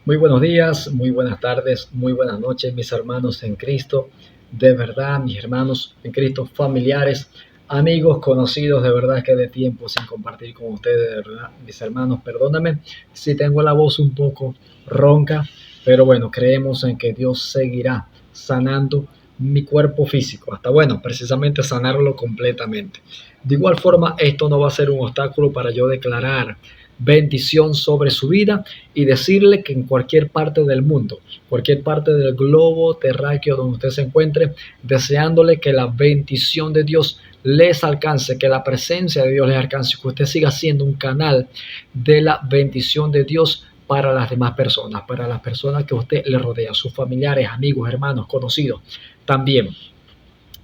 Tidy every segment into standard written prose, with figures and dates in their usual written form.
Muy buenos días, muy buenas tardes, muy buenas noches, mis hermanos en Cristo. De verdad, mis hermanos en Cristo, familiares, amigos, conocidos, de verdad que de tiempo sin compartir con ustedes, de verdad, mis hermanos, perdóname si tengo la voz un poco ronca, pero bueno, creemos en que Dios seguirá sanando mi cuerpo físico, hasta bueno, precisamente sanarlo completamente. De igual forma, esto no va a ser un obstáculo para yo declarar bendición sobre su vida y decirle que en cualquier parte del mundo, cualquier parte del globo terráqueo donde usted se encuentre, deseándole que la bendición de Dios les alcance, que la presencia de Dios les alcance, que usted siga siendo un canal de la bendición de Dios para las demás personas, para las personas que usted le rodea, sus familiares, amigos, hermanos, conocidos. También,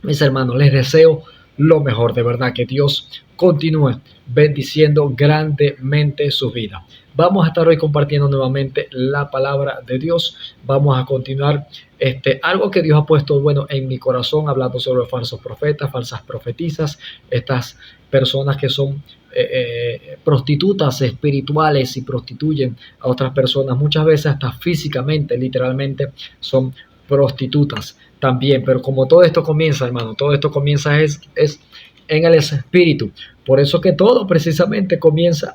mis hermanos, les deseo lo mejor, de verdad, que Dios continúe bendiciendo grandemente su vida. Vamos a estar hoy compartiendo nuevamente la palabra de Dios. Vamos a continuar algo que Dios ha puesto bueno en mi corazón, hablando sobre falsos profetas, falsas profetizas, estas personas que son prostitutas espirituales y prostituyen a otras personas, muchas veces hasta físicamente, literalmente son prostitutas también. Pero como todo esto comienza, hermano, todo esto comienza es en el espíritu. Por eso que todo precisamente comienza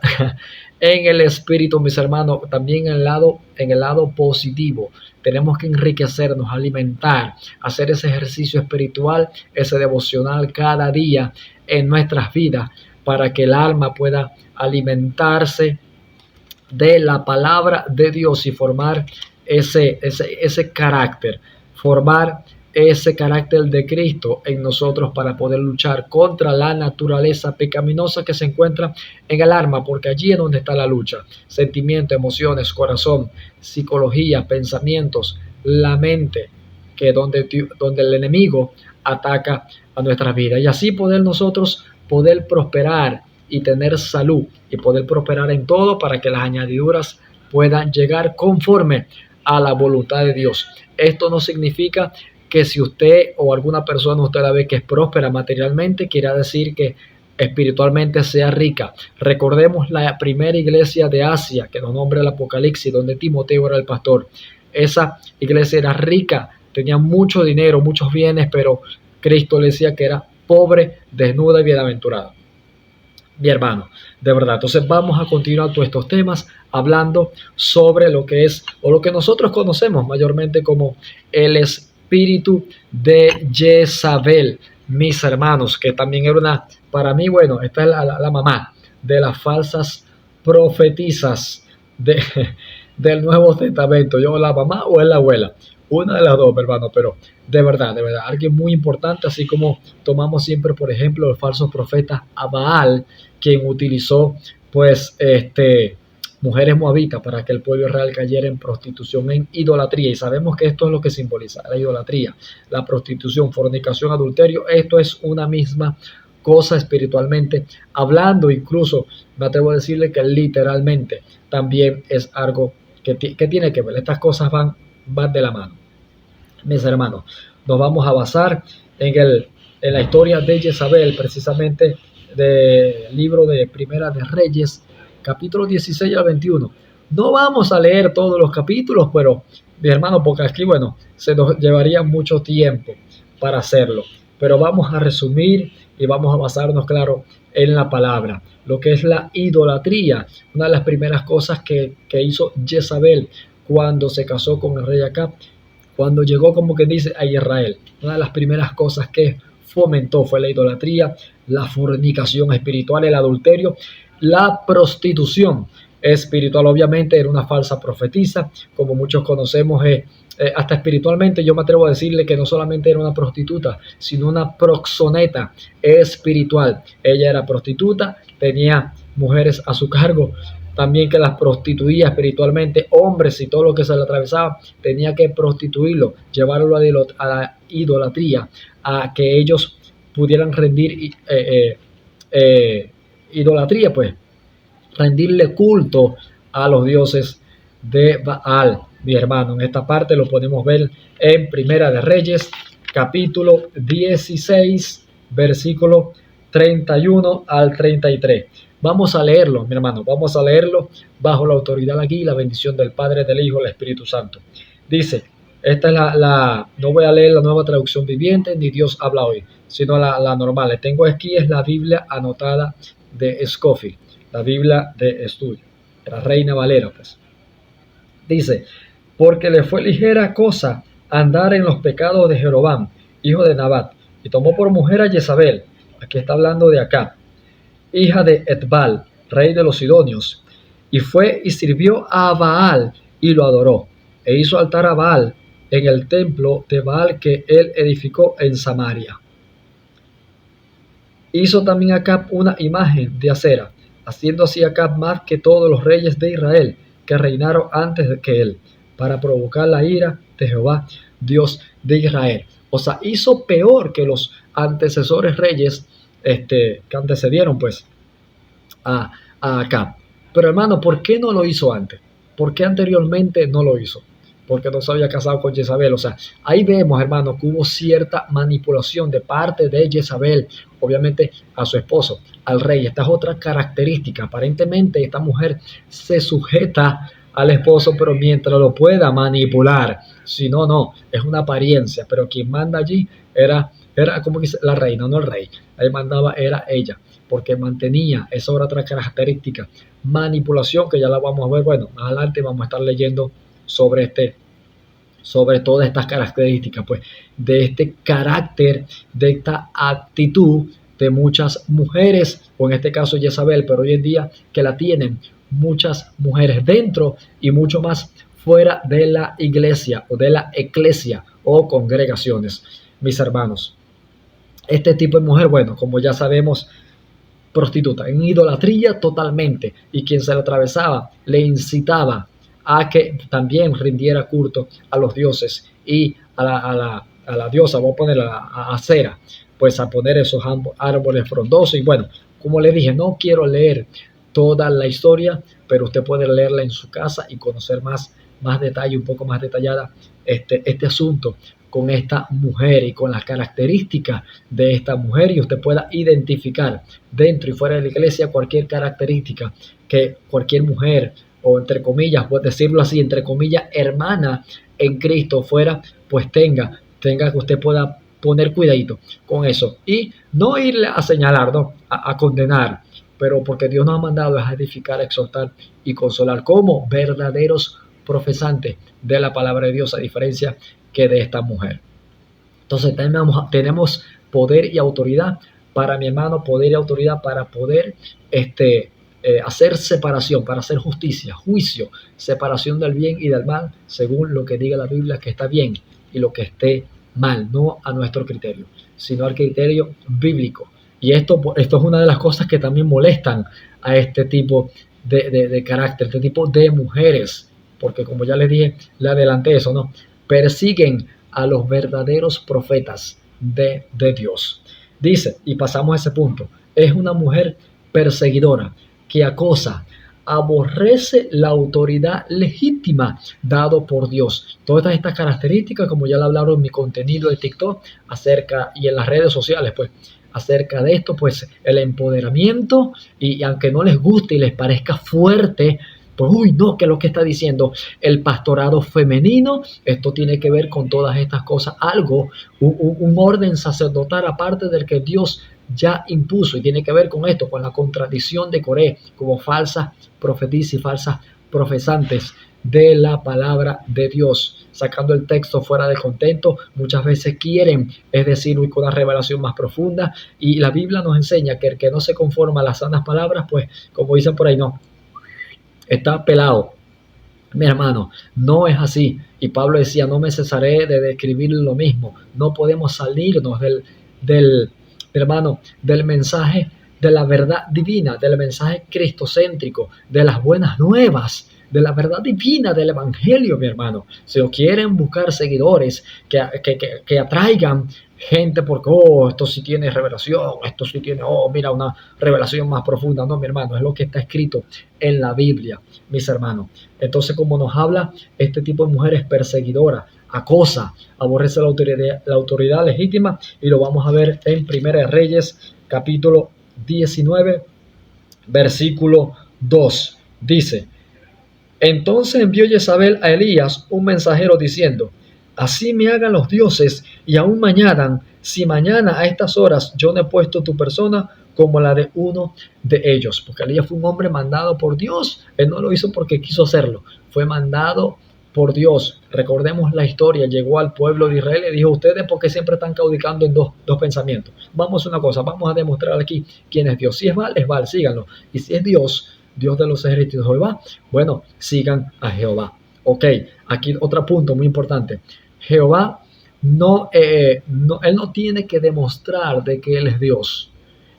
en el espíritu, mis hermanos. También en el lado positivo. Tenemos que enriquecernos, alimentar, hacer ese ejercicio espiritual, ese devocional cada día en nuestras vidas para que el alma pueda alimentarse de la palabra de Dios y formar ese carácter, formar ese carácter de Cristo en nosotros para poder luchar contra la naturaleza pecaminosa que se encuentra en el alma, porque allí es donde está la lucha. Sentimientos, emociones, corazón, psicología, pensamientos, la mente, que donde el enemigo ataca a nuestras vidas. Y así poder nosotros poder prosperar y tener salud y poder prosperar en todo para que las añadiduras puedan llegar conforme a la voluntad de Dios. Esto no significa que si usted o alguna persona usted la ve que es próspera materialmente, quiera decir que espiritualmente sea rica. Recordemos la primera iglesia de Asia que nos nombra el Apocalipsis, donde Timoteo era el pastor. Esa iglesia era rica, tenía mucho dinero, muchos bienes, pero Cristo le decía que era pobre, desnuda y bienaventurada. Mi hermano, de verdad. Entonces vamos a continuar todos estos temas hablando sobre lo que es o lo que nosotros conocemos mayormente como el espíritu de Jezabel, mis hermanos, que también era para mí, bueno, esta es la mamá de las falsas profetizas del Nuevo Testamento. Yo, la mamá o es la abuela, una de las dos, hermano, pero de verdad, alguien muy importante, así como tomamos siempre, por ejemplo, el falso profeta Abaal, quien utilizó, pues, mujeres moabitas para que el pueblo israel cayera en prostitución, en idolatría. Y sabemos que esto es lo que simboliza la idolatría, la prostitución, fornicación, adulterio. Esto es una misma cosa espiritualmente hablando. Incluso me atrevo a decirle que literalmente también es algo que tiene que ver. Estas cosas van de la mano. Mis hermanos, nos vamos a basar en la historia de Jezabel, precisamente del libro de Primera de Reyes, capítulo 16 al 21. No vamos a leer todos los capítulos, pero, mi hermano, porque aquí, bueno, se nos llevaría mucho tiempo para hacerlo. Pero vamos a resumir y vamos a basarnos, claro, en la palabra. Lo que es la idolatría, una de las primeras cosas que hizo Jezabel cuando se casó con el rey Acab, cuando llegó, como que dice, a Israel. Una de las primeras cosas que fomentó fue la idolatría, la fornicación espiritual, el adulterio, la prostitución espiritual. Obviamente era una falsa profetisa, como muchos conocemos, hasta espiritualmente yo me atrevo a decirle que no solamente era una prostituta, sino una proxoneta espiritual. Ella era prostituta, tenía mujeres a su cargo, también que las prostituía espiritualmente, hombres y todo lo que se le atravesaba, tenía que prostituirlo, llevarlo a la idolatría, a que ellos pudieran rendir idolatría, pues, rendirle culto a los dioses de Baal. Mi hermano, en esta parte lo podemos ver en Primera de Reyes, capítulo 16, versículo 31 al 33. Vamos a leerlo, mi hermano, vamos a leerlo bajo la autoridad aquí y la bendición del Padre, del Hijo y del Espíritu Santo. Dice, esta es no voy a leer la nueva traducción viviente, ni Dios habla hoy, sino la normal. Le tengo aquí, es la Biblia anotada de Scofield, la Biblia de estudio, la Reina Valera, pues. Dice, porque le fue ligera cosa andar en los pecados de Jeroboam, hijo de Nabat, y tomó por mujer a Jezabel, aquí está hablando de Acab, hija de Etbal, rey de los Sidonios, y fue y sirvió a Baal y lo adoró, e hizo altar a Baal en el templo de Baal que él edificó en Samaria. Hizo también Acab una imagen de acera, haciendo así Acab más que todos los reyes de Israel que reinaron antes de que él, para provocar la ira de Jehová, Dios de Israel. O sea, hizo peor que los antecesores reyes que antecedieron pues a Acab. Pero hermano, ¿por qué no lo hizo antes? ¿Por qué anteriormente no lo hizo? Porque no se había casado con Jezabel. O sea, ahí vemos, hermano, que hubo cierta manipulación de parte de Jezabel, obviamente a su esposo, al rey. Esta es otra característica. Aparentemente esta mujer se sujeta al esposo, pero mientras lo pueda manipular. Si no, no, es una apariencia. Pero quien manda allí era como dice la reina, no el rey. Ahí mandaba era ella, porque mantenía esa otra característica, manipulación, que ya la vamos a ver. Bueno, más adelante vamos a estar leyendo sobre todas estas características, pues, de este carácter, de esta actitud de muchas mujeres, o en este caso Jezabel, pero hoy en día que la tienen muchas mujeres dentro y mucho más fuera de la iglesia o de la eclesia o congregaciones, mis hermanos. Este tipo de mujer, bueno, como ya sabemos, prostituta, en idolatría totalmente, y quien se le atravesaba le incitaba a que también rindiera culto a los dioses y a la diosa, voy a poner a Acera, pues a poner esos árboles frondosos. Y bueno, como le dije, no quiero leer toda la historia, pero usted puede leerla en su casa y conocer más detalle, un poco más detallada este asunto con esta mujer y con las características de esta mujer, y usted pueda identificar dentro y fuera de la iglesia cualquier característica que cualquier mujer, o entre comillas, pues decirlo así, entre comillas, hermana en Cristo fuera, pues tenga que usted pueda poner cuidadito con eso y no irle a señalar, no, a condenar, pero porque Dios nos ha mandado a edificar, a exhortar y consolar como verdaderos profesantes de la palabra de Dios, a diferencia que de esta mujer. Entonces tenemos poder y autoridad para, mi hermano, poder y autoridad para poder hacer separación, para hacer justicia, juicio, separación del bien y del mal, según lo que diga la Biblia que está bien y lo que esté mal, no a nuestro criterio, sino al criterio bíblico. Y esto es una de las cosas que también molestan a este tipo de carácter, este tipo de mujeres, porque como ya les dije, le adelanté eso, ¿no? Persiguen a los verdaderos profetas de Dios. Dice, y pasamos a ese punto, es una mujer perseguidora que acosa, aborrece la autoridad legítima dado por Dios. Todas estas características, como ya lo hablaron en mi contenido de TikTok acerca y en las redes sociales, pues acerca de esto, pues el empoderamiento, y aunque no les guste y les parezca fuerte, pues uy, no, que es lo que está diciendo el pastorado femenino, esto tiene que ver con todas estas cosas, algo, un orden sacerdotal aparte del que Dios ya impuso, y tiene que ver con esto, con la contradicción de Coré, como falsas profetisas y falsas profesantes de la palabra de Dios, sacando el texto fuera de contexto. Muchas veces quieren, es decir, con una revelación más profunda, y la Biblia nos enseña que el que no se conforma a las sanas palabras, pues como dicen por ahí, no, está pelado. Mi hermano, no es así. Y Pablo decía, no me cesaré de describir lo mismo. No podemos salirnos del hermano, del mensaje de la verdad divina, del mensaje cristocéntrico, de las buenas nuevas, de la verdad divina del evangelio, mi hermano. Si quieren buscar seguidores que atraigan gente porque, oh, esto sí tiene revelación, esto sí tiene, oh, mira, una revelación más profunda. No, mi hermano, es lo que está escrito en la Biblia, mis hermanos. Entonces, como nos habla, este tipo de mujeres perseguidoras, acosa, aborrece la autoridad legítima, y lo vamos a ver en Primera de Reyes, capítulo 19, versículo 2, dice: entonces envió Jezabel a Elías un mensajero diciendo: así me hagan los dioses y aún me añadan, si mañana a estas horas yo no he puesto tu persona como la de uno de ellos. Porque Elías fue un hombre mandado por Dios. Él no lo hizo porque quiso hacerlo. Fue mandado por Dios. Recordemos la historia. Llegó al pueblo de Israel y dijo: ustedes porque siempre están caudicando en dos pensamientos. Vamos a una cosa, vamos a demostrar aquí quién es Dios. Si es Baal, síganlo. Y si es Dios, Dios de los ejércitos de Jehová, bueno, sigan a Jehová. Ok, aquí otro punto muy importante. Jehová él no tiene que demostrar de que él es Dios.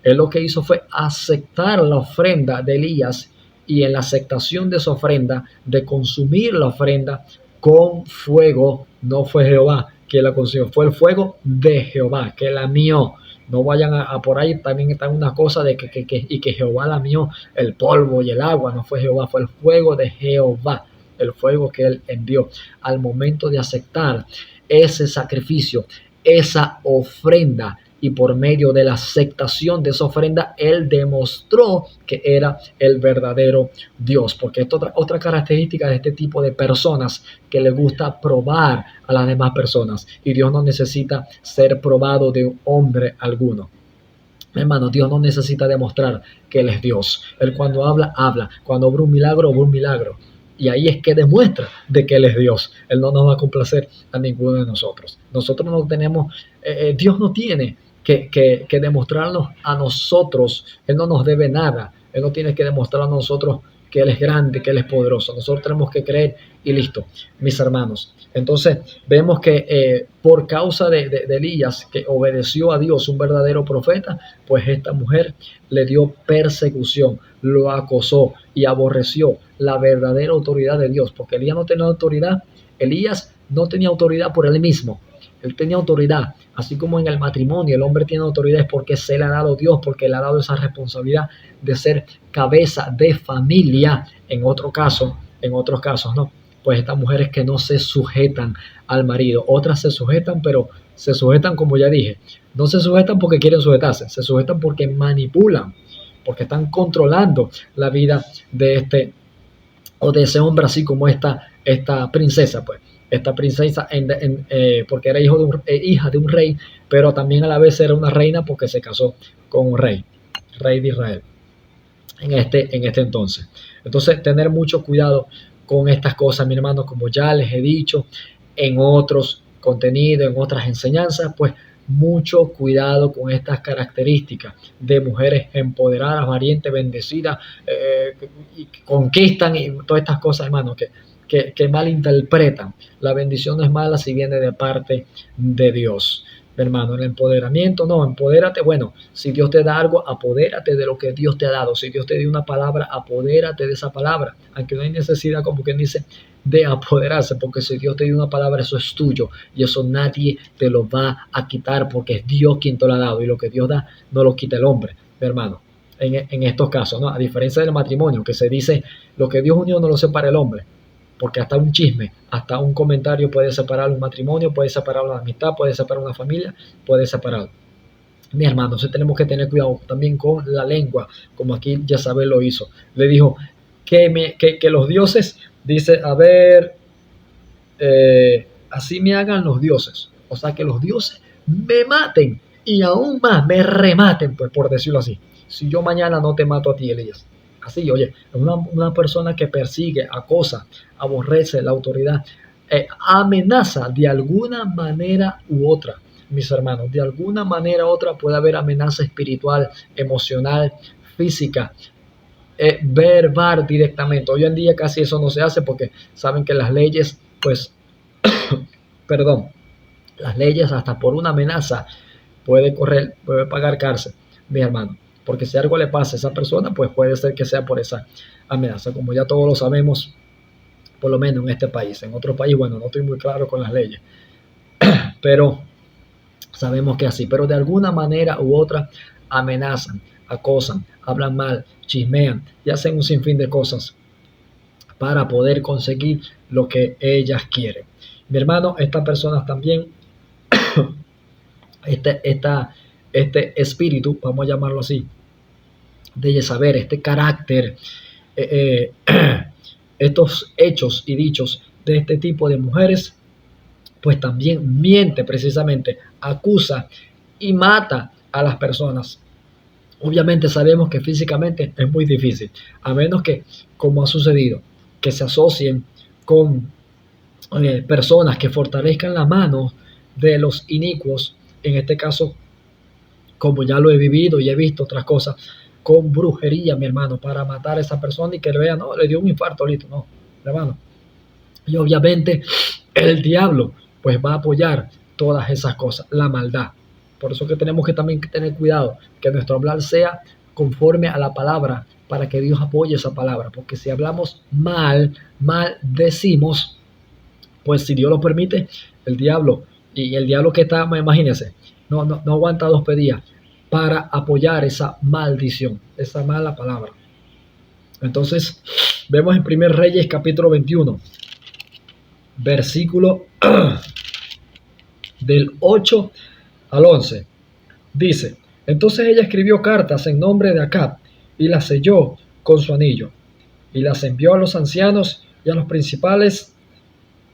Él lo que hizo fue aceptar la ofrenda de Elías, y en la aceptación de esa ofrenda, de consumir la ofrenda con fuego. No fue Jehová que la consumió, fue el fuego de Jehová que la mió. No vayan a por ahí, también está una cosa de que Jehová lamió el polvo y el agua. No fue Jehová, fue el fuego de Jehová, el fuego que él envió al momento de aceptar ese sacrificio, esa ofrenda. Y por medio de la aceptación de esa ofrenda, él demostró que era el verdadero Dios. Porque esto es otra característica de este tipo de personas, que le gusta probar a las demás personas. Y Dios no necesita ser probado de un hombre alguno. Hermano, Dios no necesita demostrar que Él es Dios. Él cuando habla, habla. Cuando obra un milagro, obra un milagro. Y ahí es que demuestra de que Él es Dios. Él no nos va a complacer a ninguno de nosotros. Nosotros no tenemos, Dios no tiene que demostrarnos a nosotros. Él no nos debe nada. Él no tiene que demostrar a nosotros que Él es grande, que Él es poderoso. Nosotros tenemos que creer y listo, mis hermanos. Entonces vemos que por causa de Elías, que obedeció a Dios, un verdadero profeta, pues esta mujer le dio persecución, lo acosó y aborreció la verdadera autoridad de Dios. Porque Elías no tenía autoridad. Elías no tenía autoridad por él mismo. Él tenía autoridad, así como en el matrimonio el hombre tiene autoridad, es porque se le ha dado Dios, porque le ha dado esa responsabilidad de ser cabeza de familia. En otros casos no, pues estas mujeres que no se sujetan al marido. Otras se sujetan, pero se sujetan, como ya dije, no se sujetan porque quieren sujetarse, se sujetan porque manipulan, porque están controlando la vida de este o de ese hombre, así como esta princesa, pues. Esta princesa, porque era hija de un rey, pero también a la vez era una reina porque se casó con un rey de Israel en este entonces. Entonces, tener mucho cuidado con estas cosas, mi hermano, como ya les he dicho en otros contenidos, en otras enseñanzas, pues mucho cuidado con estas características de mujeres empoderadas, valientes, bendecidas, y que conquistan y todas estas cosas, hermano, que malinterpretan. La bendición no es mala si viene de parte de Dios. Hermano, el empoderamiento, no, empodérate. Bueno, si Dios te da algo, apodérate de lo que Dios te ha dado. Si Dios te dio una palabra, apodérate de esa palabra. Aunque no hay necesidad, como quien dice, de apoderarse, porque si Dios te dio una palabra, eso es tuyo y eso nadie te lo va a quitar, porque es Dios quien te lo ha dado, y lo que Dios da no lo quita el hombre, hermano. En estos casos, ¿no? A diferencia del matrimonio, que se dice lo que Dios unió no lo separa el hombre. Porque hasta un chisme, hasta un comentario puede separar un matrimonio, puede separar una amistad, puede separar una familia, puede separar. Mi hermano, entonces tenemos que tener cuidado también con la lengua, como aquí Jezabel lo hizo. Le dijo que los dioses, dice, a ver, así me hagan los dioses. O sea, que los dioses me maten y aún más me rematen, pues, por decirlo así. Si yo mañana no te mato a ti, Elías. Así, oye, una persona que persigue, acosa, aborrece la autoridad, amenaza de alguna manera u otra, mis hermanos, de alguna manera u otra puede haber amenaza espiritual, emocional, física, verbal directamente. Hoy en día casi eso no se hace porque saben que las leyes, pues, perdón, las leyes hasta por una amenaza puede pagar cárcel, mi hermano. Porque si algo le pasa a esa persona, pues puede ser que sea por esa amenaza. Como ya todos lo sabemos, por lo menos en este país. En otro país, bueno, no estoy muy claro con las leyes, pero sabemos que así. Pero de alguna manera u otra amenazan, acosan, hablan mal, chismean y hacen un sinfín de cosas para poder conseguir lo que ellas quieren. Mi hermano, estas personas también, este espíritu, vamos a llamarlo así, de Jezabel, este carácter, estos hechos y dichos de este tipo de mujeres, pues también miente precisamente, acusa y mata a las personas. Obviamente sabemos que físicamente es muy difícil, a menos que, como ha sucedido, que se asocien con personas que fortalezcan la mano de los inicuos, en este caso, como ya lo he vivido y he visto otras cosas, con brujería, mi hermano, para matar a esa persona y que le vean, no, le dio un infarto, listo, no, hermano. Y obviamente el diablo pues va a apoyar todas esas cosas, la maldad. Por eso que tenemos que también tener cuidado, que nuestro hablar sea conforme a la palabra, para que Dios apoye esa palabra. Porque si hablamos mal decimos, pues si Dios lo permite, el diablo, y el diablo que está, imagínense, no aguanta 2 días para apoyar esa maldición, esa mala palabra. Entonces, vemos en 1 Reyes capítulo 21, versículo del 8 al 11. Dice, entonces ella escribió cartas en nombre de Acab y las selló con su anillo y las envió a los ancianos y a los principales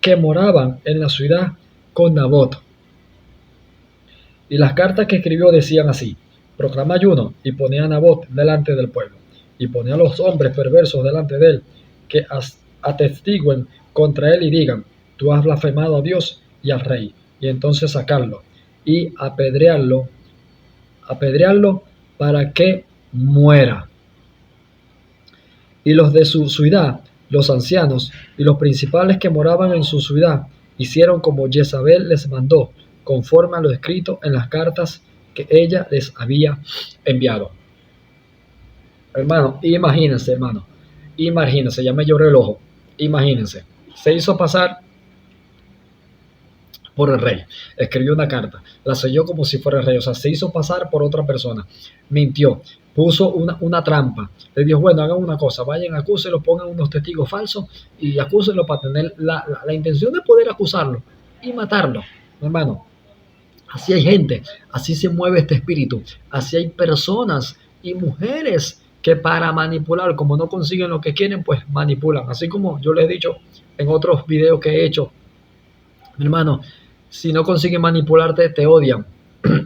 que moraban en la ciudad con Nabot. Y las cartas que escribió decían así: proclama ayuno y ponía a Nabot delante del pueblo y ponía a los hombres perversos delante de él, que atestiguen contra él y digan, tú has blasfemado a Dios y al rey, y entonces sacarlo y apedrearlo para que muera. Y los de su ciudad, los ancianos y los principales que moraban en su ciudad, hicieron como Jezabel les mandó, conforme a lo escrito en las cartas que ella les había enviado. Hermano, imagínense, ya me lloré el ojo. Imagínense, se hizo pasar por el rey, escribió una carta, la selló como si fuera el rey, o sea, se hizo pasar por otra persona, mintió, puso una trampa, le dijo, bueno, hagan una cosa, vayan, acúsenlo, pongan unos testigos falsos y acúsenlo para tener la intención de poder acusarlo y matarlo. Hermano, así hay gente, así se mueve este espíritu, así hay personas y mujeres que para manipular, como no consiguen lo que quieren, pues manipulan, así como yo les he dicho en otros videos que he hecho. Mi hermano, si no consiguen manipularte, te odian.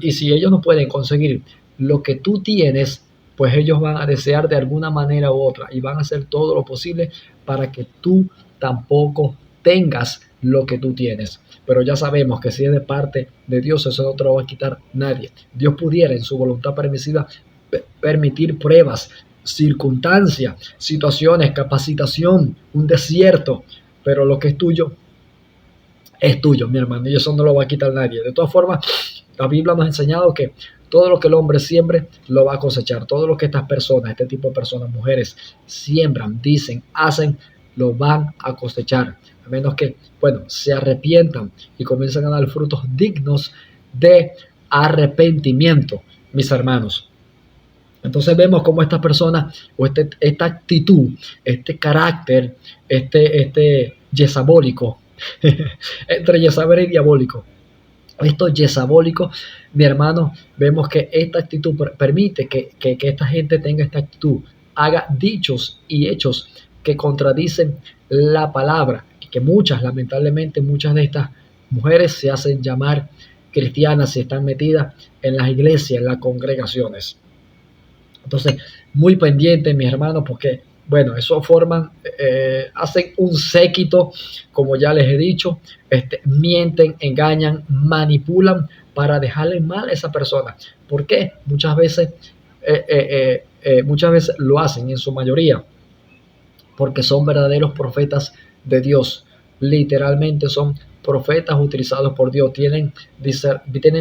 Y si ellos no pueden conseguir lo que tú tienes, pues ellos van a desear de alguna manera u otra y van a hacer todo lo posible para que tú tampoco tengas lo que tú tienes. Pero ya sabemos que si es de parte de Dios, eso no te lo va a quitar nadie. Dios pudiera en su voluntad permisiva permitir pruebas, circunstancias, situaciones, capacitación, un desierto, pero lo que es tuyo, mi hermano, y eso no lo va a quitar nadie. De todas formas, la Biblia nos ha enseñado que todo lo que el hombre siembre lo va a cosechar. Todo lo que estas personas, este tipo de personas, mujeres, siembran, dicen, hacen, lo van a cosechar. A menos que, bueno, se arrepientan y comiencen a dar frutos dignos de arrepentimiento, mis hermanos. Entonces vemos cómo estas personas, o esta actitud, este carácter, este jezabólico, entre Jezabel y diabólico. Esto jezabólico, mi hermano, vemos que esta actitud permite que esta gente tenga esta actitud, haga dichos y hechos que contradicen la palabra, que lamentablemente, muchas de estas mujeres se hacen llamar cristianas y están metidas en las iglesias, en las congregaciones. Entonces, muy pendientes, mis hermanos, porque bueno, eso hacen un séquito, como ya les he dicho, mienten, engañan, manipulan para dejarle mal a esa persona. ¿Por qué? Muchas veces lo hacen, en su mayoría, porque son verdaderos profetas de Dios. Literalmente son profetas utilizados por Dios, tienen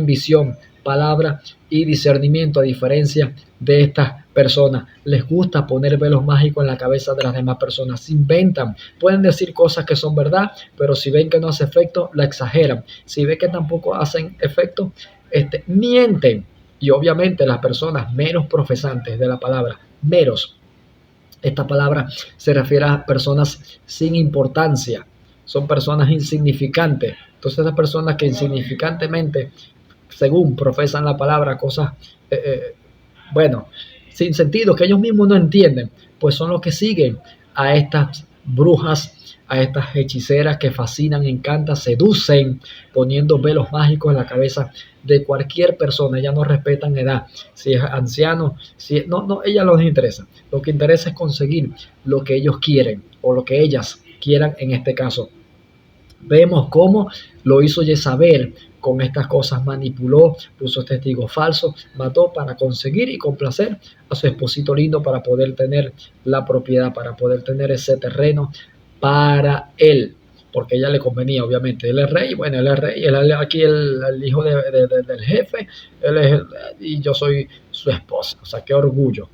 visión, palabra y discernimiento, a diferencia de estas personas. Les gusta poner velos mágicos en la cabeza de las demás personas, se inventan, pueden decir cosas que son verdad, pero si ven que no hace efecto, la exageran. Si ven que tampoco hacen efecto, mienten. Y obviamente las personas menos profesantes de la palabra, esta palabra se refiere a personas sin importancia, son personas insignificantes. Entonces las personas que insignificantemente, según profesan la palabra, cosas, sin sentido, que ellos mismos no entienden, pues son los que siguen a estas brujas, a estas hechiceras que fascinan, encantan, seducen, poniendo velos mágicos en la cabeza de cualquier persona. Ellas no respetan edad, si es anciano, si es, no, ellas no les interesa. Lo que interesa es conseguir lo que ellos quieren o lo que ellas quieran en este caso. Vemos cómo lo hizo Jezabel con estas cosas, manipuló, puso testigos falsos, mató para conseguir y complacer a su esposito lindo, para poder tener la propiedad, para poder tener ese terreno para él, porque a ella le convenía, obviamente. Él es rey, bueno, él es rey, él es aquí el hijo del jefe, él es y yo soy su esposa. O sea, qué orgullo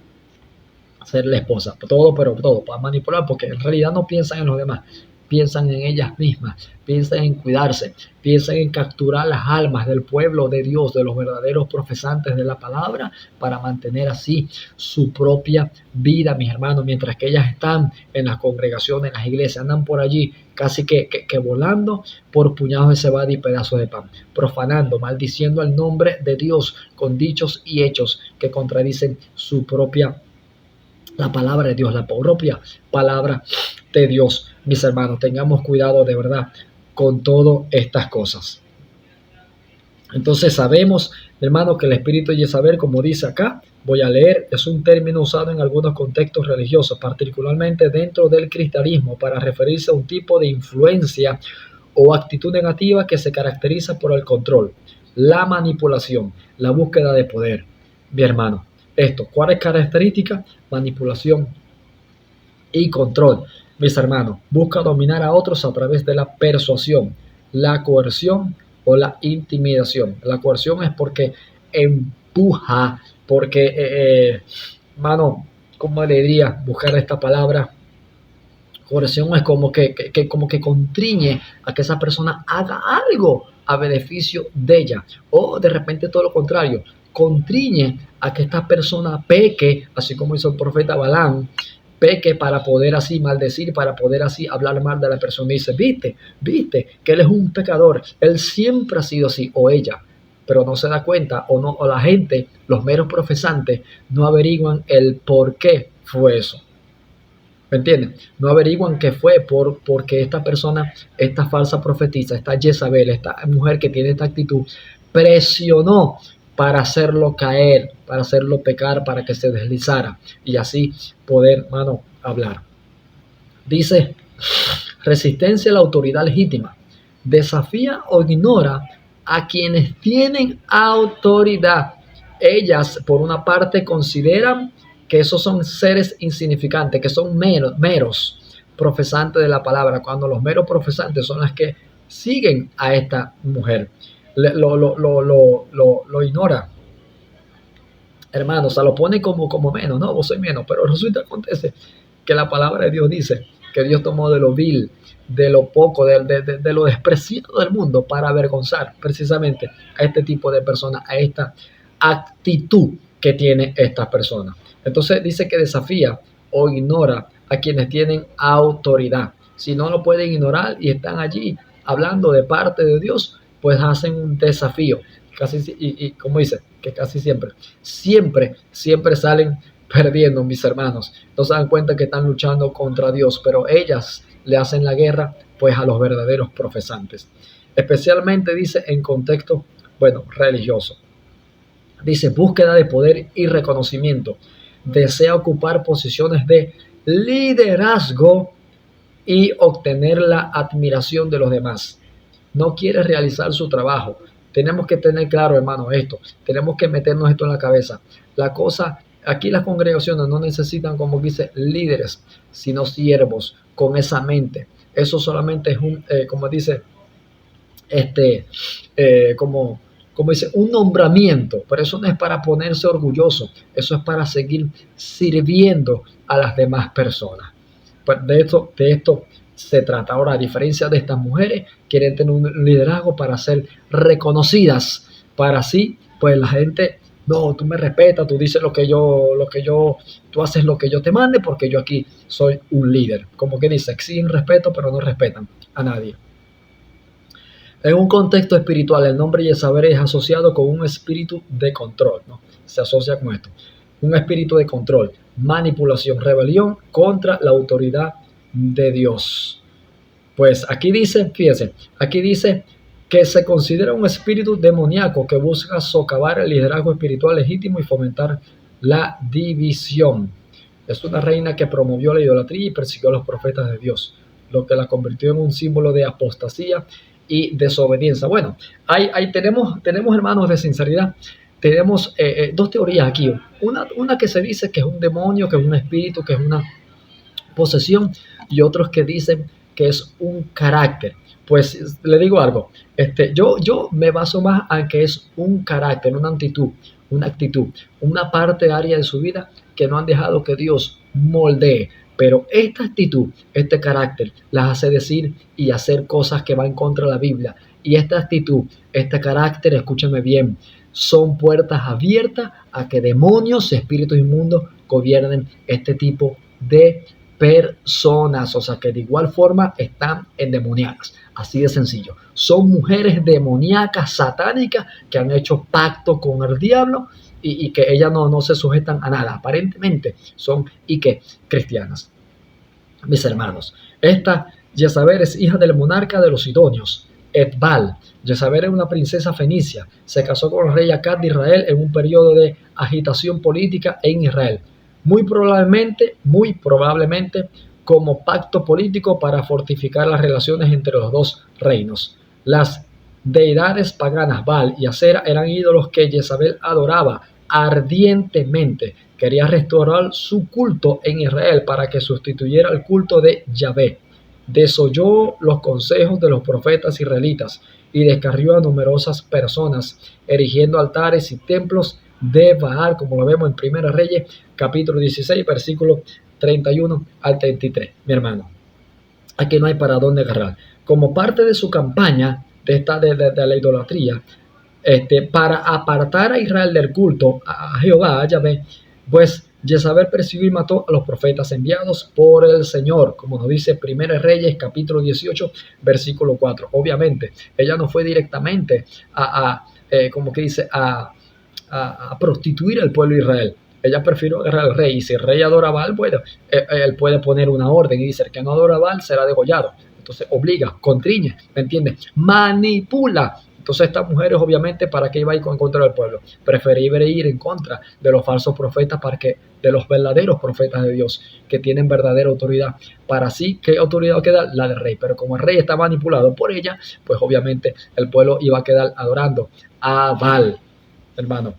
ser la esposa, todo, pero todo para manipular, porque en realidad no piensan en los demás, piensan en ellas mismas, piensan en cuidarse, piensan en capturar las almas del pueblo de Dios, de los verdaderos profesantes de la palabra, para mantener así su propia vida, mis hermanos, mientras que ellas están en las congregaciones, en las iglesias, andan por allí casi que volando por puñados de cebada y pedazos de pan, profanando, maldiciendo el nombre de Dios con dichos y hechos que contradicen su propia la palabra de Dios, la propia palabra de Dios. Mis hermanos, tengamos cuidado de verdad con todas estas cosas. Entonces sabemos, hermano, que el espíritu de Jezabel, como dice acá, voy a leer, es un término usado en algunos contextos religiosos, particularmente dentro del cristianismo, para referirse a un tipo de influencia o actitud negativa que se caracteriza por el control, la manipulación, la búsqueda de poder. Mi hermano, esto, ¿cuál es característica? Manipulación y control. Mis hermanos, busca dominar a otros a través de la persuasión, la coerción o la intimidación. La coerción es porque empuja, porque, mano, ¿cómo le diría? Buscar esta palabra. Coerción es como que contriñe a que esa persona haga algo a beneficio de ella, o de repente todo lo contrario, contriñe a que esta persona peque, así como hizo el profeta Balaam, peque para poder así maldecir, para poder así hablar mal de la persona. Y dice, viste que él es un pecador, él siempre ha sido así, o ella, pero no se da cuenta, o no, o la gente, los meros profesantes, no averiguan el por qué fue eso. ¿Me entienden? No averiguan que fue porque esta persona, esta falsa profetisa, esta Jezabel, esta mujer que tiene esta actitud, presionó para hacerlo caer, para hacerlo pecar, para que se deslizara y así poder, mano, hablar. Dice, resistencia a la autoridad legítima. Desafía o ignora a quienes tienen autoridad. Ellas, por una parte, consideran que esos son seres insignificantes, que son meros profesantes de la palabra, cuando los meros profesantes son las que siguen a esta mujer. Lo ignora, hermano, o sea, lo pone como menos, no, vos sois menos, pero resulta, acontece que la palabra de Dios dice que Dios tomó de lo vil, de lo poco, de lo despreciado del mundo para avergonzar precisamente a este tipo de personas, a esta actitud que tiene esta persona. Entonces dice que desafía o ignora a quienes tienen autoridad. Si no lo pueden ignorar y están allí hablando de parte de Dios, pues hacen un desafío. Casi, y como dice, que casi siempre salen perdiendo, mis hermanos. No se dan cuenta que están luchando contra Dios, pero ellas le hacen la guerra pues a los verdaderos profesantes. Especialmente dice en contexto, bueno, religioso. Dice búsqueda de poder y reconocimiento. Desea ocupar posiciones de liderazgo y obtener la admiración de los demás. No quiere realizar su trabajo. Tenemos que tener claro, hermano, esto. Tenemos que meternos esto en la cabeza. La cosa, aquí las congregaciones no necesitan, como dice, líderes, sino siervos con esa mente. Eso solamente es un, como dice, como dice, un nombramiento, pero eso no es para ponerse orgulloso, eso es para seguir sirviendo a las demás personas. Pues de esto se trata. Ahora, a diferencia de estas mujeres, quieren tener un liderazgo para ser reconocidas, para así, pues la gente, no, tú me respetas, tú dices tú haces lo que yo te mande, porque yo aquí soy un líder. Como que dice, exigen respeto, pero no respetan a nadie. En un contexto espiritual, el nombre Jezabel es asociado con un espíritu de control, ¿no? Se asocia con esto. un espíritu de control, manipulación, rebelión contra la autoridad de Dios. Pues aquí dice, fíjense, aquí dice que se considera un espíritu demoníaco que busca socavar el liderazgo espiritual legítimo y fomentar la división. Es una reina que promovió la idolatría y persiguió a los profetas de Dios, lo que la convirtió en un símbolo de apostasía y desobediencia. Bueno, ahí tenemos hermanos de sinceridad. Tenemos dos teorías aquí. Una que se dice que es un demonio, que es un espíritu, que es una posesión, y otros que dicen que es un carácter. Pues le digo algo, yo me baso más en que es un carácter, una actitud, una parte área de su vida que no han dejado que Dios moldee. Pero esta actitud, este carácter, las hace decir y hacer cosas que van contra la Biblia. Y esta actitud, este carácter, escúchame bien, son puertas abiertas a que demonios, espíritus inmundos, gobiernen este tipo de personas, o sea que de igual forma están endemoniadas, así de sencillo. Son mujeres demoníacas, satánicas, que han hecho pacto con el diablo y que ellas no se sujetan a nada, aparentemente son cristianas. Mis hermanos, esta Jezabel es hija del monarca de los sidonios, Etbal. Jezabel es una princesa fenicia, se casó con el rey Acab de Israel en un periodo de agitación política en Israel. Muy probablemente como pacto político para fortificar las relaciones entre los dos reinos. Las deidades paganas Baal y Asera eran ídolos que Jezabel adoraba ardientemente. Quería restaurar su culto en Israel para que sustituyera el culto de Yahvé. Desoyó los consejos de los profetas israelitas y descarrió a numerosas personas, erigiendo altares y templos de Baal, como lo vemos en Primera Reyes, capítulo 16, versículo 31 al 33. Mi hermano, aquí no hay para dónde agarrar. Como parte de su campaña de la idolatría, para apartar a Israel del culto a Jehová, a Yahvé, pues Jezabel persiguió y mató a los profetas enviados por el Señor, como nos dice Primera Reyes, capítulo 18, versículo 4. Obviamente, ella no fue directamente a prostituir al pueblo de Israel. Ella prefirió agarrar al rey, y si el rey adora a Baal, bueno, él puede poner una orden y dice: el que no adora a Baal será degollado. Entonces obliga, contriñe, ¿me entiendes? Manipula. Entonces estas mujeres, obviamente, ¿para qué iba a ir en contra del pueblo? Preferible ir en contra de los falsos profetas de los verdaderos profetas de Dios, que tienen verdadera autoridad. Para sí, ¿qué autoridad queda? La del rey. Pero como el rey está manipulado por ella, pues obviamente el pueblo iba a quedar adorando a Baal. Hermano,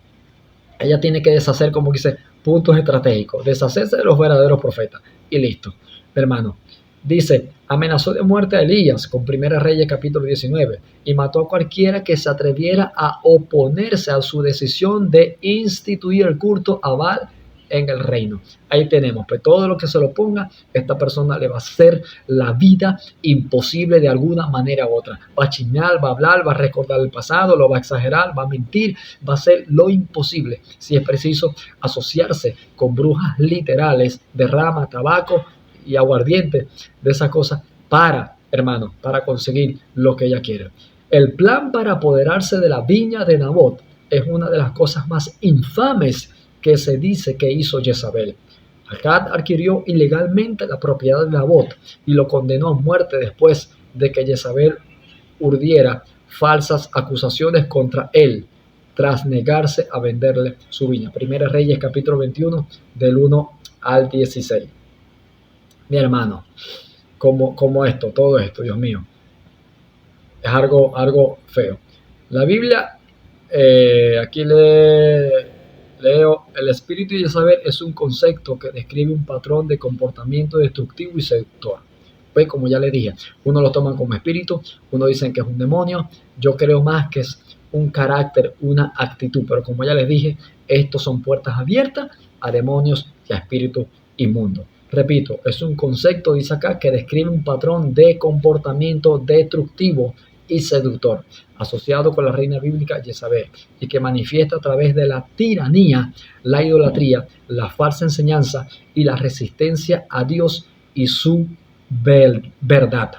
ella tiene que deshacer, como dice, puntos estratégicos, deshacerse de los verdaderos profetas y listo. Hermano, dice, amenazó de muerte a Elías con Primera Reyes capítulo 19 y mató a cualquiera que se atreviera a oponerse a su decisión de instituir el culto a Baal en el reino. Ahí tenemos, pues todo lo que se lo ponga, esta persona le va a hacer la vida imposible de alguna manera u otra. Va a chismear, va a hablar, va a recordar el pasado, lo va a exagerar, va a mentir, va a hacer lo imposible. Si es preciso asociarse con brujas literales de rama, tabaco y aguardiente, de esas cosas, para conseguir lo que ella quiere. El plan para apoderarse de la viña de Nabot es una de las cosas más infames que se dice que hizo Jezabel. Acab adquirió ilegalmente la propiedad de Nabot y lo condenó a muerte después de que Jezabel urdiera falsas acusaciones contra él, tras negarse a venderle su viña. Primera Reyes capítulo 21, del 1 al 16. Mi hermano, como esto, todo esto, Dios mío, es algo feo. La Biblia, aquí leo, el espíritu de Jezabel es un concepto que describe un patrón de comportamiento destructivo y seductor. Pues como ya le dije, uno lo toma como espíritu, uno dicen que es un demonio, yo creo más que es un carácter, una actitud, pero como ya les dije, estos son puertas abiertas a demonios y a espíritus inmundos. Repito, es un concepto, dice acá, que describe un patrón de comportamiento destructivo y seductor, asociado con la reina bíblica Jezabel, y que manifiesta a través de la tiranía, la idolatría, la falsa enseñanza y la resistencia a Dios y su verdad,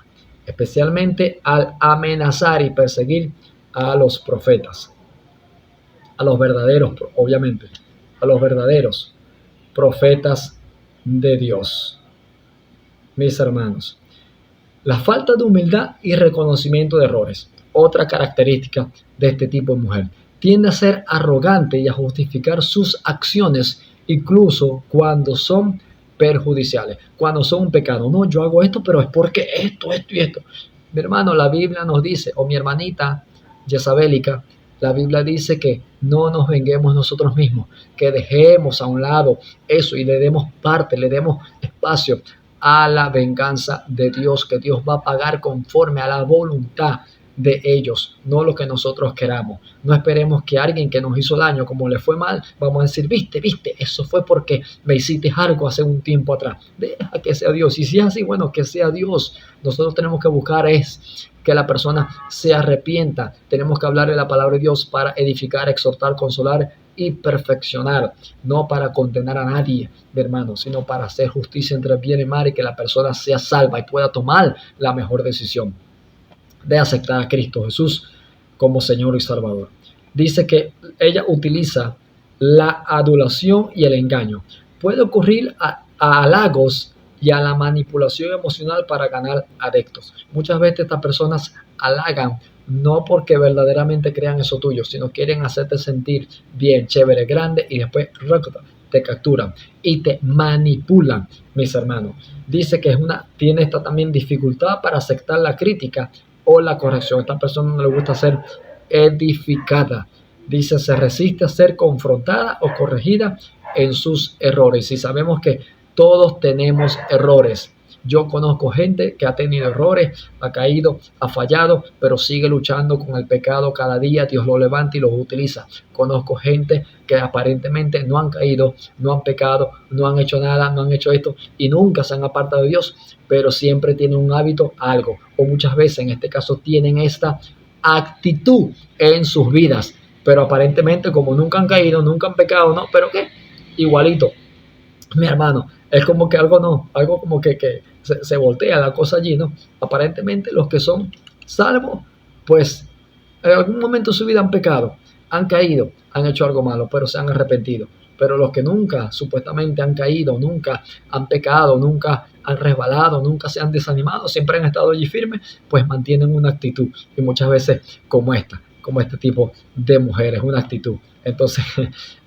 especialmente al amenazar y perseguir a los profetas, a los verdaderos, obviamente, a los verdaderos profetas de Dios. Mis hermanos, la falta de humildad y reconocimiento de errores, otra característica de este tipo de mujer, tiende a ser arrogante y a justificar sus acciones incluso cuando son perjudiciales, cuando son un pecado. No, yo hago esto, pero es porque esto y esto. Mi hermano, la Biblia nos dice, o mi hermanita Jezabelica, la Biblia dice que no nos venguemos nosotros mismos, que dejemos a un lado eso y le demos parte, le demos espacio a la venganza de Dios, que Dios va a pagar conforme a la voluntad de ellos, no lo que nosotros queramos. No esperemos que alguien que nos hizo daño, como le fue mal, vamos a decir, viste, eso fue porque me hiciste algo hace un tiempo atrás. Deja que sea Dios. Y si es así, bueno, que sea Dios. Nosotros tenemos que buscar es que la persona se arrepienta. Tenemos que hablar de la palabra de Dios para edificar, exhortar, consolar y perfeccionar, no para condenar a nadie, mi hermano, sino para hacer justicia entre bien y mal y que la persona sea salva y pueda tomar la mejor decisión de aceptar a Cristo Jesús como Señor y Salvador. Dice que ella utiliza la adulación y el engaño. Puede ocurrir a halagos y a la manipulación emocional para ganar adeptos. Muchas veces estas personas halagan no porque verdaderamente crean eso tuyo, sino quieren hacerte sentir bien, chévere, grande y después te capturan y te manipulan, mis hermanos. Dice que tiene esta también dificultad para aceptar la crítica o la corrección. A esta persona no le gusta ser edificada. Dice, se resiste a ser confrontada o corregida en sus errores. Y sabemos que todos tenemos errores. Yo conozco gente que ha tenido errores, ha caído, ha fallado, pero sigue luchando con el pecado cada día. Dios lo levanta y lo utiliza. Conozco gente que aparentemente no han caído, no han pecado, no han hecho nada, no han hecho esto y nunca se han apartado de Dios, pero siempre tienen un hábito, algo, o muchas veces en este caso tienen esta actitud en sus vidas, pero aparentemente como nunca han caído, nunca han pecado, ¿no? Pero ¿qué? Igualito. Mi hermano, es como que algo como que se voltea la cosa allí, ¿no? Aparentemente los que son salvos, pues en algún momento de su vida han pecado, han caído, han hecho algo malo, pero se han arrepentido. Pero los que nunca supuestamente han caído, nunca han pecado, nunca han resbalado, nunca se han desanimado, siempre han estado allí firmes, pues mantienen una actitud y muchas veces como este tipo de mujeres, una actitud. Entonces,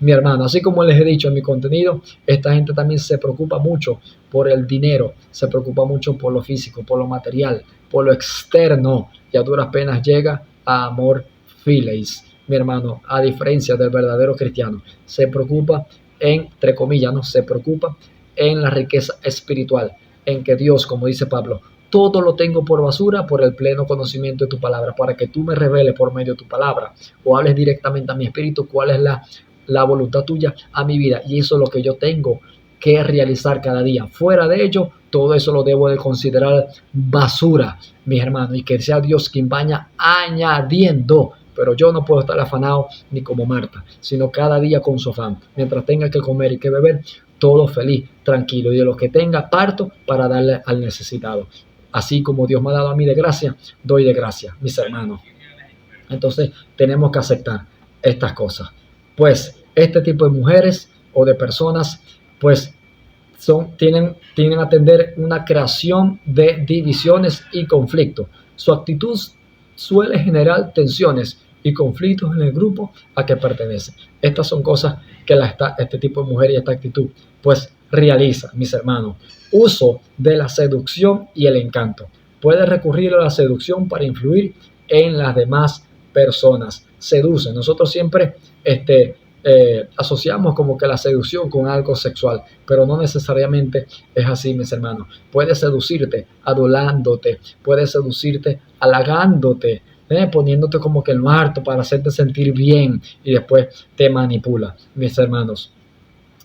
mi hermano, así como les he dicho en mi contenido, esta gente también se preocupa mucho por el dinero, se preocupa mucho por lo físico, por lo material, por lo externo, y a duras penas llega a amor fileis. Mi hermano, a diferencia del verdadero cristiano, se preocupa entre comillas, no se preocupa en la riqueza espiritual, en que Dios, como dice Pablo, todo lo tengo por basura por el pleno conocimiento de tu palabra, para que tú me reveles por medio de tu palabra o hables directamente a mi espíritu cuál es la voluntad tuya a mi vida. Y eso es lo que yo tengo que realizar cada día. Fuera de ello, todo eso lo debo de considerar basura, mis hermanos, y que sea Dios quien vaya añadiendo. Pero yo no puedo estar afanado ni como Marta, sino cada día con su afán. Mientras tenga que comer y que beber, todo feliz, tranquilo. Y de lo que tenga, parto para darle al necesitado. Así como Dios me ha dado a mí de gracia, doy de gracia, mis hermanos. Entonces tenemos que aceptar estas cosas. Pues este tipo de mujeres o de personas, pues tienen a tener una creación de divisiones y conflictos. Su actitud suele generar tensiones y conflictos en el grupo a que pertenece. Estas son cosas que este tipo de mujer y esta actitud pues realiza, mis hermanos. Uso de la seducción y el encanto. Puede recurrir a la seducción para influir en las demás personas. Seduce. Nosotros siempre asociamos como que la seducción con algo sexual, pero no necesariamente es así, mis hermanos. Puede seducirte adulándote, puede seducirte halagándote, poniéndote como que en lo harto para hacerte sentir bien y después te manipula, mis hermanos.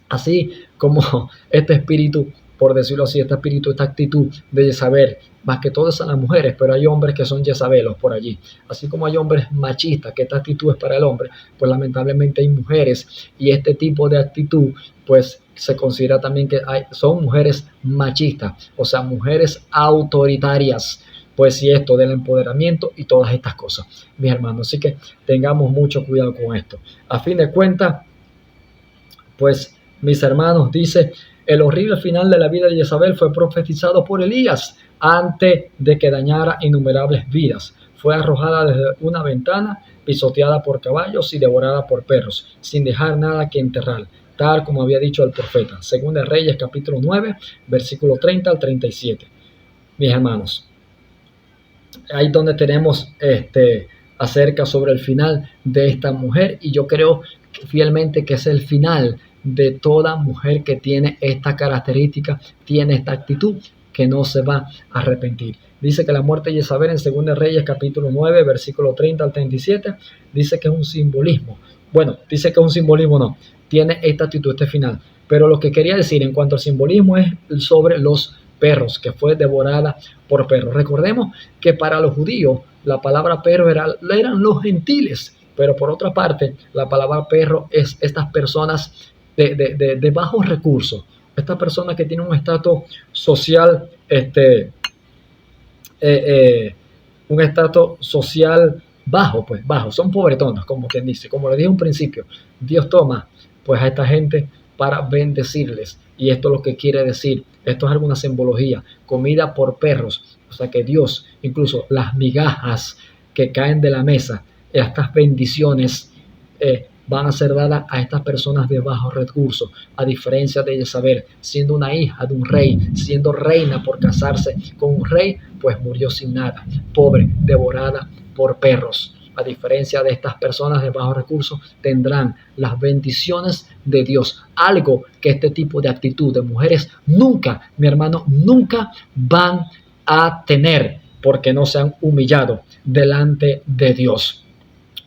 Así como este espíritu, por decirlo así, esta actitud de Jezabel, más que todas a las mujeres, pero hay hombres que son Jezabelos por allí. Así como hay hombres machistas, que esta actitud es para el hombre, pues lamentablemente hay mujeres y este tipo de actitud, pues se considera también que son mujeres machistas, o sea, mujeres autoritarias. Pues sí, esto del empoderamiento y todas estas cosas, mis hermanos. Así que tengamos mucho cuidado con esto. A fin de cuentas, pues mis hermanos, dice, el horrible final de la vida de Jezabel fue profetizado por Elías antes de que dañara innumerables vidas. Fue arrojada desde una ventana, pisoteada por caballos y devorada por perros, sin dejar nada que enterrar, tal como había dicho el profeta. Segunda de Reyes, capítulo 9, versículo 30 al 37. Mis hermanos, ahí donde tenemos acerca sobre el final de esta mujer, y yo creo fielmente que es el final de toda mujer que tiene esta característica, tiene esta actitud, que no se va a arrepentir. Dice que la muerte de Jezabel en 2 Reyes capítulo 9, versículo 30 al 37, dice que es un simbolismo. Bueno, dice que es un simbolismo, no, tiene esta actitud, este final. Pero lo que quería decir en cuanto al simbolismo es sobre los perros, que fue devorada por perros. Recordemos que para los judíos la palabra perro eran los gentiles, pero por otra parte la palabra perro es estas personas de bajos recursos, estas personas que tienen un estatus social, un estatus social bajo, pues bajo, son pobretonos, como quien dice. Como le dije en un principio, Dios toma pues a esta gente para bendecirles, y esto es lo que quiere decir. Esto es alguna simbología, comida por perros, o sea que Dios, incluso las migajas que caen de la mesa, estas bendiciones van a ser dadas a estas personas de bajos recursos, a diferencia de Jezabel, siendo una hija de un rey, siendo reina por casarse con un rey, pues murió sin nada, pobre, devorada por perros. A diferencia de estas personas de bajos recursos, tendrán las bendiciones de Dios, algo que este tipo de actitud de mujeres nunca, mi hermano, nunca van a tener, porque no se han humillado delante de Dios.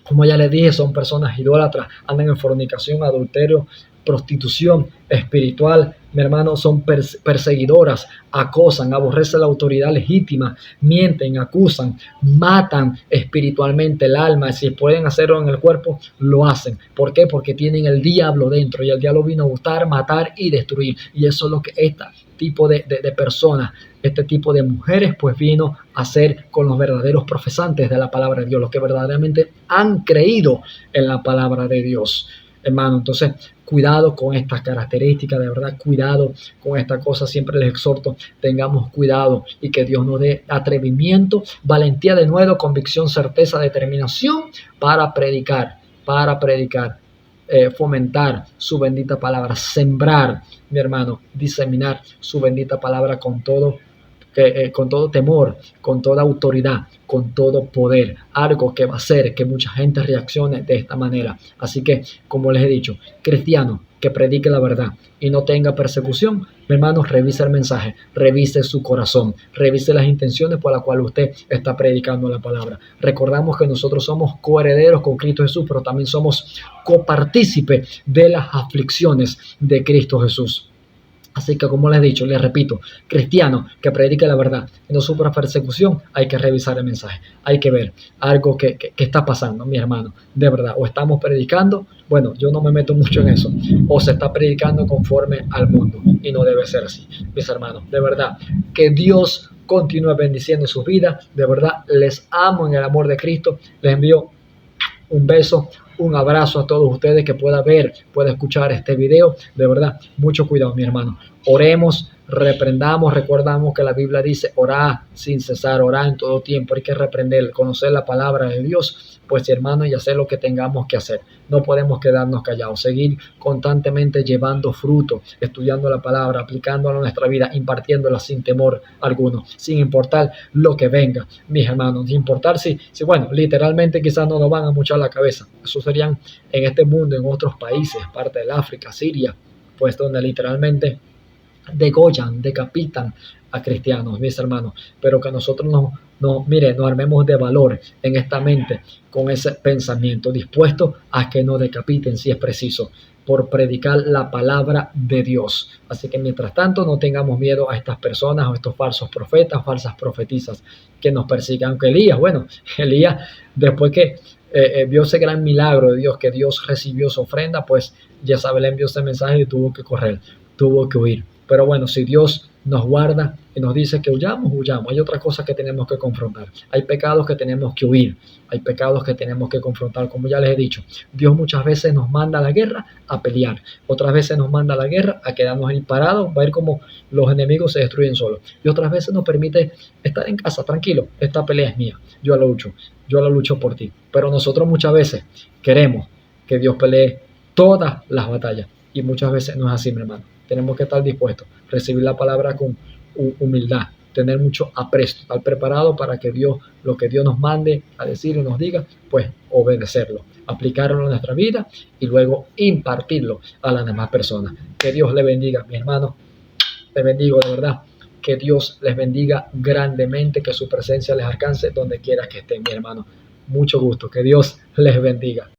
Como ya les dije, son personas idólatras, andan en fornicación, adulterio, prostitución espiritual, mi hermano, son perseguidoras, acosan, aborrecen la autoridad legítima, mienten, acusan, matan espiritualmente el alma. Si pueden hacerlo en el cuerpo, lo hacen. ¿Por qué? Porque tienen el diablo dentro, y el diablo vino a gustar, matar y destruir. Y eso es lo que este tipo de personas, este tipo de mujeres, pues vino a hacer con los verdaderos profesantes de la palabra de Dios, los que verdaderamente han creído en la palabra de Dios, hermano. Entonces, cuidado con estas características, de verdad, cuidado con esta cosa. Siempre les exhorto, tengamos cuidado, y que Dios nos dé atrevimiento, valentía de nuevo, convicción, certeza, determinación para predicar, fomentar su bendita palabra, sembrar, mi hermano, diseminar su bendita palabra con todo temor, con toda autoridad, con todo poder, algo que va a hacer que mucha gente reaccione de esta manera. Así que, como les he dicho, cristiano que predique la verdad y no tenga persecución, mi hermano, revise el mensaje, revise su corazón, revise las intenciones por las cuales usted está predicando la palabra. Recordamos que nosotros somos coherederos con Cristo Jesús, pero también somos copartícipes de las aflicciones de Cristo Jesús. Así que, como les he dicho, les repito, cristiano que predique la verdad y no sufra persecución, hay que revisar el mensaje, hay que ver algo que está pasando, mi hermano, de verdad. O estamos predicando, bueno, yo no me meto mucho en eso, o se está predicando conforme al mundo, y no debe ser así, mis hermanos. De verdad, que Dios continúe bendiciendo sus vidas. De verdad, les amo en el amor de Cristo. Les envío un beso, un abrazo a todos ustedes que pueda ver, pueda escuchar este video. De verdad, mucho cuidado, mi hermano. Oremos, reprendamos, recordamos que la Biblia dice: orá sin cesar, orá en todo tiempo. Hay que reprender, conocer la palabra de Dios, pues, hermano, y hacer lo que tengamos que hacer. No podemos quedarnos callados, seguir constantemente llevando fruto, estudiando la palabra, aplicándola a nuestra vida, impartiéndola sin temor alguno, sin importar lo que venga, mis hermanos, sin importar si bueno, literalmente quizás no nos van a mochar la cabeza. Eso serían en este mundo, en otros países, parte del África, Siria, pues donde literalmente degollan, decapitan a cristianos, mis hermanos. Pero que nosotros nos armemos de valor en esta mente, con ese pensamiento, dispuesto a que nos decapiten si es preciso, por predicar la palabra de Dios. Así que, mientras tanto, no tengamos miedo a estas personas o estos falsos profetas, falsas profetisas que nos persigan. Aunque Elías, después que vio ese gran milagro de Dios, que Dios recibió su ofrenda, pues Jezabel envió ese mensaje y tuvo que correr, tuvo que huir. Pero bueno, si Dios nos guarda, y nos dice que huyamos, huyamos. Hay otras cosas que tenemos que confrontar. Hay pecados que tenemos que huir. Hay pecados que tenemos que confrontar. Como ya les he dicho, Dios muchas veces nos manda a la guerra a pelear. Otras veces nos manda a la guerra a quedarnos ahí parados, va a ver cómo los enemigos se destruyen solos. Y otras veces nos permite estar en casa, tranquilo, esta pelea es mía, yo la lucho por ti. Pero nosotros muchas veces queremos que Dios pelee todas las batallas. Y muchas veces no es así, mi hermano. Tenemos que estar dispuestos, recibir la palabra con humildad, tener mucho apresto, estar preparado para que Dios, lo que Dios nos mande a decir y nos diga, pues obedecerlo, aplicarlo en nuestra vida y luego impartirlo a las demás personas. Que Dios le bendiga, mi hermano. Les bendigo de verdad. Que Dios les bendiga grandemente, que su presencia les alcance donde quiera que estén, mi hermano. Mucho gusto. Que Dios les bendiga.